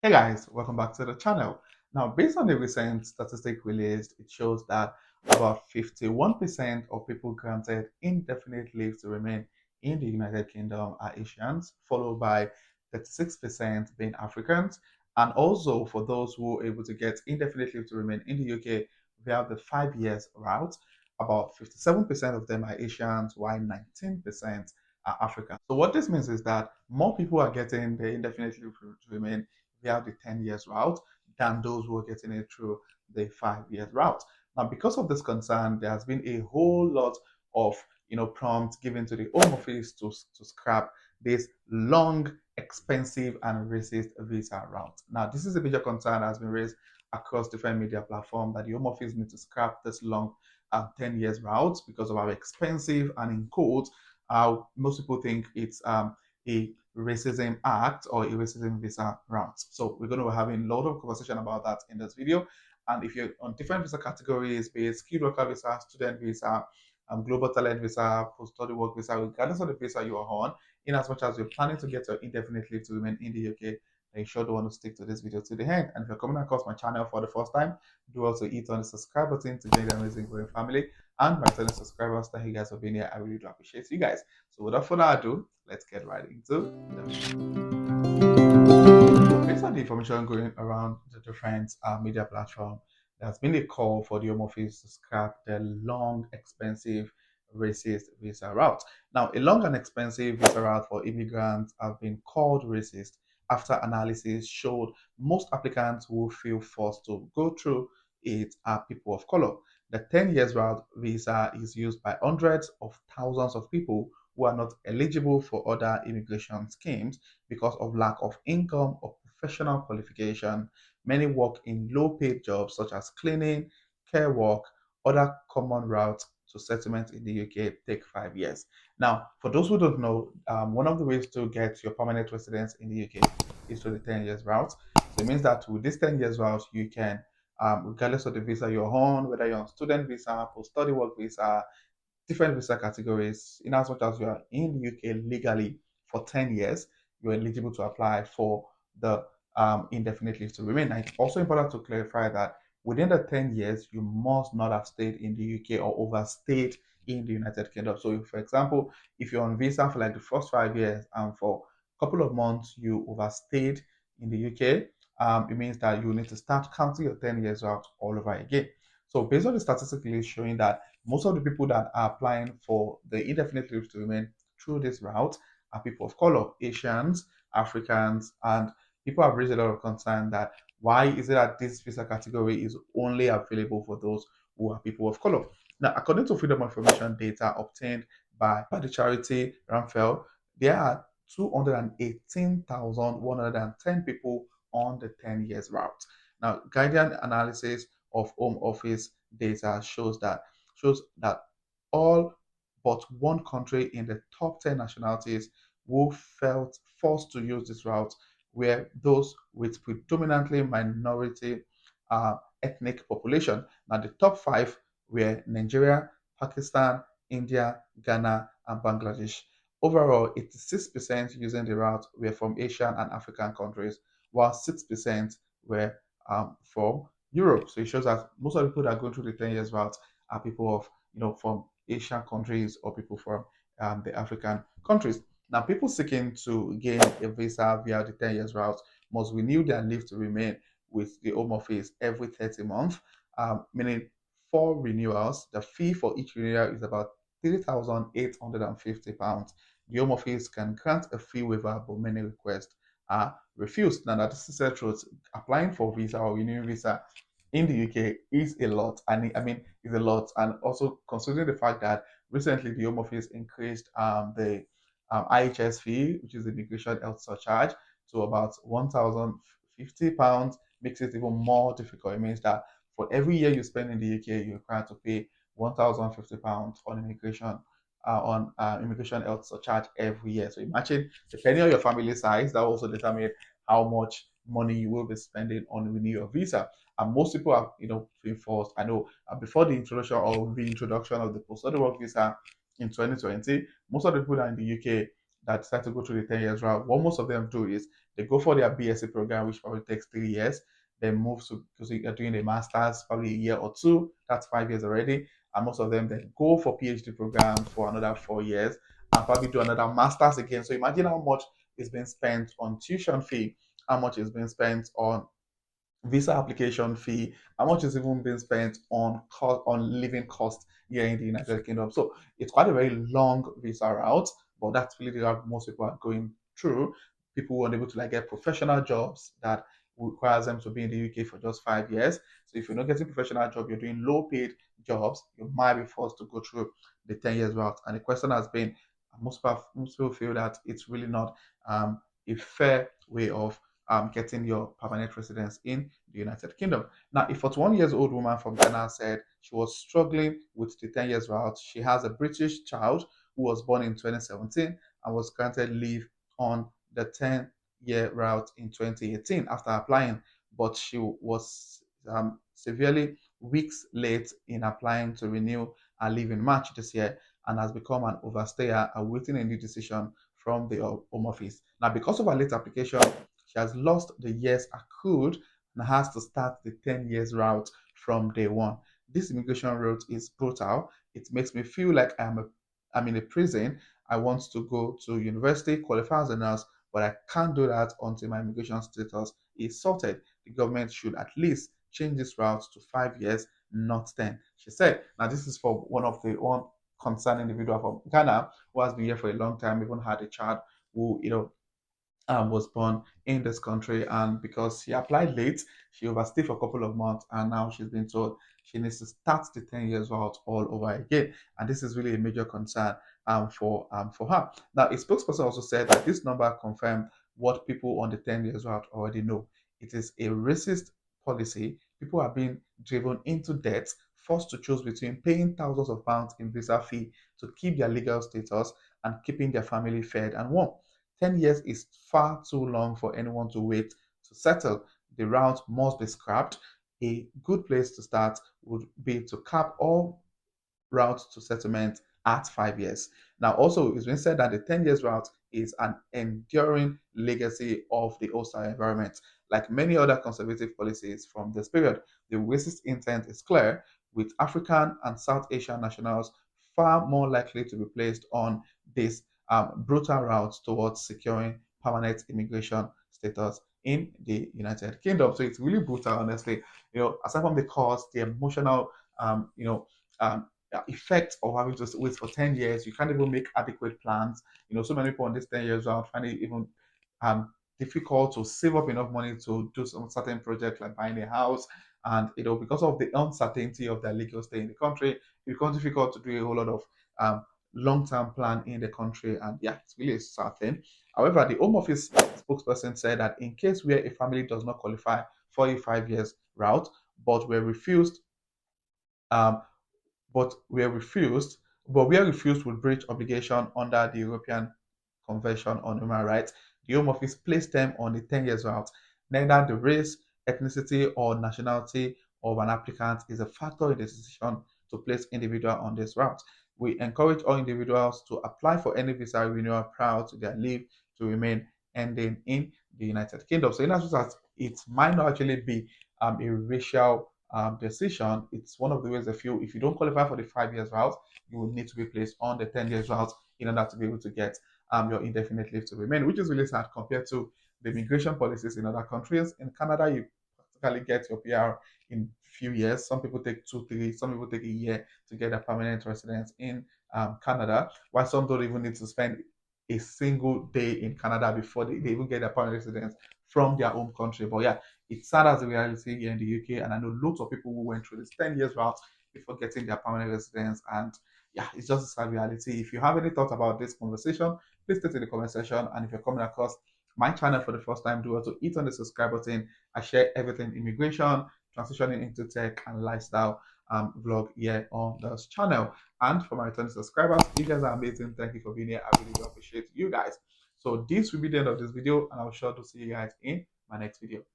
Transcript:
Hey guys, welcome back to the channel. Now, based on the recent statistic released, it shows that about 51% of people granted indefinite leave to remain in the United Kingdom are Asians, followed by 36% being Africans. And also, for those who are able to get indefinite leave to remain in the UK via the 5 years route, about 57% of them are Asians, while 19% are African. So, what this means is that more people are getting the indefinite leave to remain via the 10 years route than those who are getting it through the 5 years route. Now, because of this concern, there has been a whole lot of prompts given to the Home Office to scrap this long, expensive, and racist visa route. Now, this is a major concern that has been raised across different media platforms that the Home Office need to scrap this long 10 years route because of how expensive and in quotes, most people think it's a racism act or a racism visa route. So we're going to be having a lot of conversation about that in this video. And if you're on different visa categories, be it skilled worker visa, student visa, global talent visa, post-study work visa, regardless of the visa you are on, in as much as you're planning to get your indefinite leave to remain in the UK, then you sure do want to stick to this video to the end. And if you're coming across my channel for the first time, do also hit on the subscribe button to join the amazing growing family. And my returning subscribers, thank you guys for being here. I really do appreciate you guys. So without further ado, let's get right into the video. Based on the information going around the different media platform, there's been a call for the Home Office to scrap the long, expensive, racist visa route. Now, a long and expensive visa route for immigrants have been called racist after analysis showed most applicants who feel forced to go through it are people of color. The 10 years route visa is used by hundreds of thousands of people who are not eligible for other immigration schemes because of lack of income or professional qualification. Many work in low paid jobs such as cleaning, care work, other common routes to settlement in the UK take 5 years. Now, for those who don't know, one of the ways to get your permanent residence in the UK is through the 10 years route. So it means that with this 10 years route, you can, regardless of the visa you're on, whether you're on student visa, post study work visa, different visa categories, in as much as you are in the UK legally for 10 years, you're eligible to apply for the indefinite leave to remain. And it's also important to clarify that within the 10 years, you must not have stayed in the UK or overstayed in the United Kingdom. So, if, for example, if you're on visa for like the first 5 years and for a couple of months you overstayed in the UK, it means that you need to start counting your 10 years out all over again. So, based on the statistics showing that most of the people that are applying for the indefinite leave to remain through this route are people of color, Asians, Africans, and people have raised a lot of concern that why is it that this visa category is only available for those who are people of color? Now, according to Freedom of Information data obtained by the charity Ramphel, there are 218,110 people on the 10 years route. Now, Guardian analysis of Home Office data shows that all but one country in the top 10 nationalities who felt forced to use this route were those with predominantly minority ethnic population. Now, the top five were Nigeria, Pakistan, India, Ghana, and Bangladesh. Overall, 86% using the route were from Asian and African countries, while 6% were from Europe. So it shows that most of the people that are going through the 10 years route are people of from Asian countries or people from the African countries. Now, people seeking to gain a visa via the 10 years route must renew their leave to remain with the Home Office every 30 months, meaning for renewals. The fee for each renewal is about £3,850. The Home Office can grant a fee waiver, but many requests are refused. Now, that this is the truth. Applying for visa or renewing visa in the UK is a lot. And I mean, is a lot. And also considering the fact that recently the Home Office increased the IHS fee, which is the immigration health surcharge, to about £1,050, makes it even more difficult. It means that for every year you spend in the UK, you're required to pay £1,050 on immigration health surcharge every year. So imagine, depending on your family size, that also determine how much money you will be spending on renewing your visa. And most people are, being forced. I know before the introduction or reintroduction of the post-study work visa in 2020, most of the people that are in the UK, that decide to go through the 10 years route, what most of them do is they go for their BSc program, which probably takes 3 years, then move to, because you're doing a master's, probably a year or two, that's 5 years already. And most of them then go for PhD program for another 4 years and probably do another master's again. So imagine how much is being spent on tuition fee, how much is being spent on visa application fee, how much is even being spent on on living cost here in the United Kingdom. So it's quite a very long visa route, but that's really the route most people are going through. People who are able to like get professional jobs that requires them to be in the UK for just 5 years. So if you're not getting professional job, you're doing low paid jobs, you might be forced to go through the 10 years route. And the question has been, most people feel that it's really not a fair way of getting your permanent residence in the United Kingdom. Now, a 41 years old woman from Ghana said she was struggling with the 10 years route. She has a British child who was born in 2017 and was granted leave on the 10-year route in 2018 after applying, but she was severely weeks late in applying to renew her leave in March this year and has become an overstayer awaiting a new decision from the Home Office. Now, because of her late application, she has lost the years accrued and has to start the 10 years route from day one. This immigration route is brutal. It makes me feel like I'm in a prison. I want to go to university, qualify as a nurse, but I can't do that until my immigration status is sorted. The government should at least change this route to 5 years, not 10. She said, now this is for one concerned individual from Ghana who has been here for a long time, even had a child who, was born in this country, and because she applied late, she overstayed for a couple of months, and now she's been told she needs to start the 10 years route all over again. And this is really a major concern for her. Now, a spokesperson also said that this number confirmed what people on the 10 years route already know. It is a racist policy. People are being driven into debt, forced to choose between paying thousands of pounds in visa fee to keep their legal status and keeping their family fed and warm. 10 years is far too long for anyone to wait to settle. The route must be scrapped. A good place to start would be to cap all routes to settlement at 5 years. Now, also, it's been said that the 10 years route is an enduring legacy of the hostile environment. Like many other conservative policies from this period, the racist intent is clear, with African and South Asian nationals far more likely to be placed on this brutal route towards securing permanent immigration status in the United Kingdom. So it's really brutal, honestly. Aside from the cost, the emotional, um, effect of having to wait for 10 years, you can't even make adequate plans. So many people on this 10 years route find it even difficult to save up enough money to do some certain project like buying a house. And because of the uncertainty of their legal stay in the country, it becomes difficult to do a whole lot of long-term plan in the country. And yeah, it's really a sad thing. However, the Home Office spokesperson said that in case where a family does not qualify for a 5 years route, but were refused um, but were refused, but where refused would breach obligation under the European Convention on Human Rights, the Home Office placed them on the 10 years route. Neither the race, ethnicity, or nationality of an applicant is a factor in the decision to place individual on this route. We encourage all individuals to apply for any visa renewal prior to their leave to remain ending in the United Kingdom. So in as much as it might not actually be a racial decision, it's one of the ways if you don't qualify for the 5 years route, you will need to be placed on the 10 years route in order to be able to get your indefinite leave to remain, which is really sad compared to the immigration policies in other countries. In Canada, you practically get your PR in few years. Some people take 2, 3, some people take a year to get a permanent residence in Canada, while some don't even need to spend a single day in Canada before they even get a permanent residence from their home country. But yeah, it's sad as a reality here in the UK, and I know lots of people who went through this 10 years route before getting their permanent residence. And yeah, it's just a sad reality. If you have any thoughts about this conversation, please state in the comment section. And if you're coming across my channel for the first time, do also hit on the subscribe button. I share everything immigration, transitioning into tech, and lifestyle vlog here on this channel. And for my returning subscribers, you guys are amazing. Thank you for being here. I really do appreciate you guys. So this will be the end of this video, and I'll sure to see you guys in my next video.